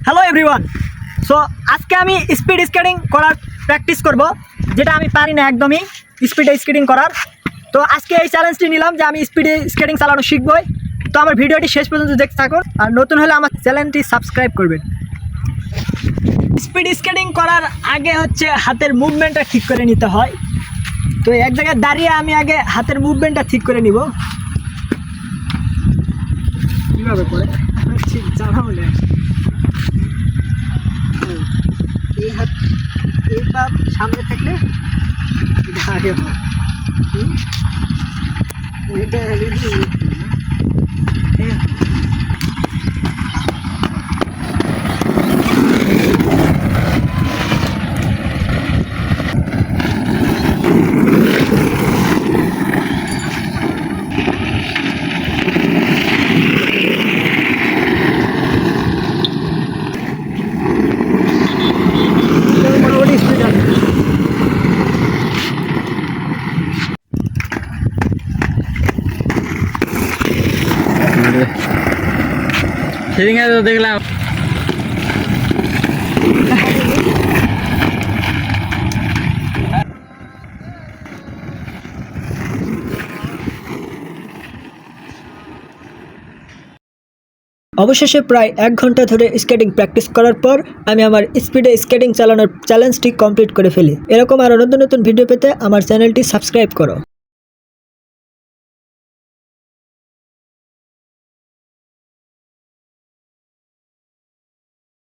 Hello everyone. So আজকে আমি speed skating করার প্র্যাকটিস করব, যেটা আমি পারি না একদমই স্পিডে স্কেটিং করার। তো আজকে এই চ্যালেঞ্জটি নিলাম যে আমি স্পিডে স্কেটিং চালানো শিখবই। তো আমার ভিডিওটি শেষ পর্যন্ত দেখতে থাকুন, আর নতুন হলে আমার চ্যানেলটি সাবস্ক্রাইব করবেন। স্পিড স্কেটিং করার আগে হচ্ছে হাতের মুভমেন্টটা ঠিক করে নিতে হয়। তো এক জায়গায় দাঁড়িয়ে আমি আগে হাতের মুভমেন্টটা ঠিক করে নিব। কীভাবে করে ঠিক জানাও না। এই হাত এই পা সামনে থাকলে আগে এটা মোটামুটি স্পিড আছে। সেদিন তো দেখলাম অবশেষে প্রায় 1 ঘন্টা ধরে স্কেটিং প্র্যাকটিস করার পর আমি আমার স্পিডে স্কেটিং চালানোর চ্যালেঞ্জটি কমপ্লিট করে ফেলি। এরকম আরও নতুন নতুন ভিডিও পেতে আমার চ্যানেলটি সাবস্ক্রাইব করো।